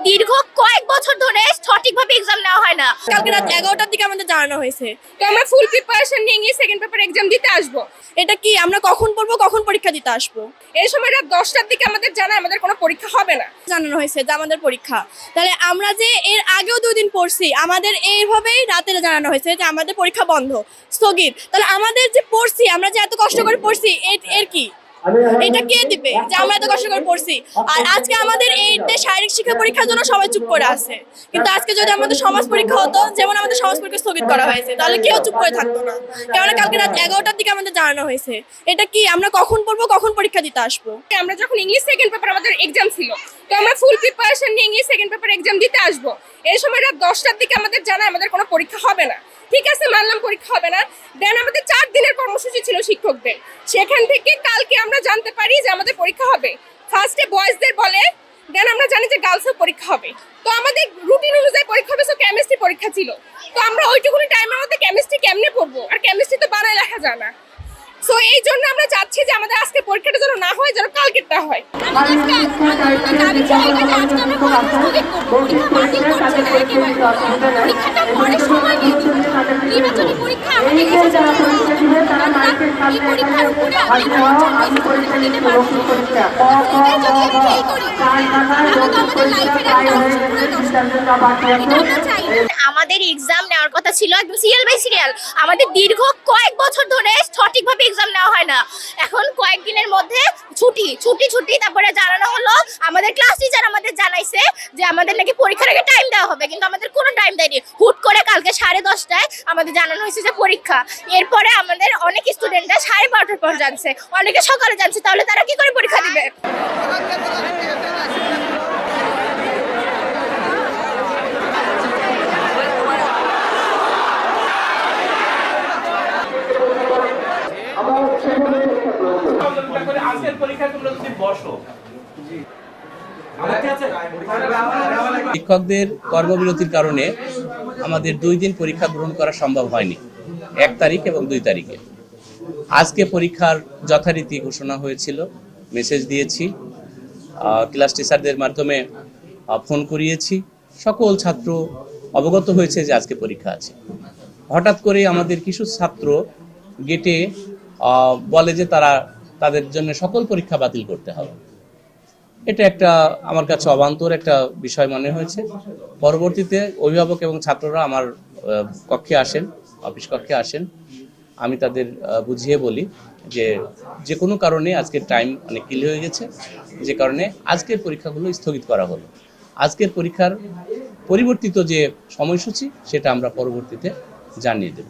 দীর্ঘ কয়েক বছর ধরে সঠিকভাবে এক্সাম নেওয়া হয় না। কালকে রাত 11টার দিকে আমাদের জানানো হয়েছে তো আমরা ফুল প্রিপারেশন নিয়ে ইংলিশ সেকেন্ড পেপার এক্সাম দিতে আসবো। এটা কি আমরা কখন পড়বো, কখন পরীক্ষা দিতে আসবো? এই সময় রাত 10টার দিকে আমাদের জানায় আমাদের কোনো পরীক্ষা হবে না, জানানো হয়েছে যে আমাদের পরীক্ষা। তাহলে আমরা যে এর আগেও 2 দিন পড়ছি, আমাদের এইভাবেই রাতে জানানো হয়েছে যে আমাদের পরীক্ষা বন্ধ, স্থগিত। তাহলে আমাদের যে পড়ছি, আমরা যে এত কষ্ট করে পড়ছি, এর কি এটা কে দিবে যে আমরা এত কষ্ট করে পড়ছি? আর আজকে আমাদের এই শারীরিক শিক্ষা পরীক্ষার জন্য সবাই চুপ করে আছে, কিন্তু আজকে যদি আমাদের সমাজ পরীক্ষা হতো, যেমন আমাদের সমাজ পরীক্ষা স্থগিত করা হয়েছে, তাহলে কেউ চুপ করে থাকতো না। কেননা কালকে রাত 11টার দিকে আমাদের জানানো হয়েছে। এটা কি আমরা কখন পড়বো, কখন পরীক্ষা দিতে আসবো? আমরা যখন ইংলিশ সেকেন্ড পেপার আমাদের এক্সাম ছিল, তো আমরা ফুল প্রিপারেশন নিয়ে ইংলিশ সেকেন্ড পেপার এক্সাম দিতে আসবো। এই সময় রাত 10টার দিকে আমাদের জানায় আমাদের কোনো পরীক্ষা হবে না। ঠিক আছে, মানলাম পরীক্ষা হবে না। দেন আমাদের 4 দিনের কর্মসূচি ছিল শিক্ষকদের, সেখান থেকে কালকে আমরা জানতে পারি যে আমাদের পরীক্ষা হবে। ফার্স্টে বয়েজদের বলে, দেন আমরা জানি যে গার্লসের পরীক্ষা হবে। তো আমাদের রুটিন অনুযায়ী পরীক্ষা হবে, সো কেমিস্ট্রি পরীক্ষা ছিল। তো আমরা ওইটুকুনি টাইমের মধ্যে কেমিস্ট্রি কেমনে পড়বো? আর কেমিস্ট্রি তো বানায় লেখা যায় না। সো এই জন্য আমরা চাচ্ছি যে আমাদের আজকে পরীক্ষাটা যেন না হয়, যেন কালকেরটা হয়। আমাদের এক্সাম নেওয়ার কথা ছিল একদম সিরিয়াল বাই সিরিয়াল। আমাদের দীর্ঘ কয়েক বছর ধরে সঠিকভাবে এক্সাম নেওয়া হয় না। এখন কয়েকদিনের মধ্যে ছুটি, তারপরে জানানো হলো, আমাদের ক্লাস টিচার আমাদের জানাইছে যে আমাদের নাকি পরীক্ষার আগে টাইম দেওয়া হবে, কিন্তু আমাদের কোনো টাইম দেয়নি। হুট করে কালকে 10:30টায় আমাদের জানানো হয়েছে যে পরীক্ষা। এরপরে আমাদের অনেক স্টুডেন্টরা 12:30টার পর জানছে, অনেকে সকালে জানছে। তাহলে তারা কি করে পরীক্ষা দিবে? শিক্ষকদের কর্মবিরতির কারণে আমাদের 2 দিন পরীক্ষা গ্রহণ করা সম্ভব হয়নি, 1 তারিখ এবং 2 তারিখে। আজকে পরীক্ষার যথারীতি ঘোষণা হয়েছিল, মেসেজ দিয়েছি, ক্লাস টিচারদের মাধ্যমে ফোন করিয়েছি। সকল ছাত্র অবগত হয়েছে যে আজকে পরীক্ষা আছে। হঠাৎ করে আমাদের কিছু ছাত্র গেটে বলে যে তাদের জন্য সকল পরীক্ষা বাতিল করতে হবে। এটা একটা আমার কাছে অবান্তর একটা বিষয় মনে হয়েছে। পরবর্তীতে অভিভাবক এবং ছাত্ররা আমার কক্ষে আসেন, অফিস কক্ষে আসেন। আমি তাদের বুঝিয়ে বলি যে কোনো কারণে আজকের টাইম অনেক কিল হয়ে গেছে, যে কারণে আজকের পরীক্ষাগুলো স্থগিত করা হলো। আজকের পরীক্ষার পরিবর্তিত যে সময়সূচি সেটা আমরা পরবর্তীতে জানিয়ে দেব।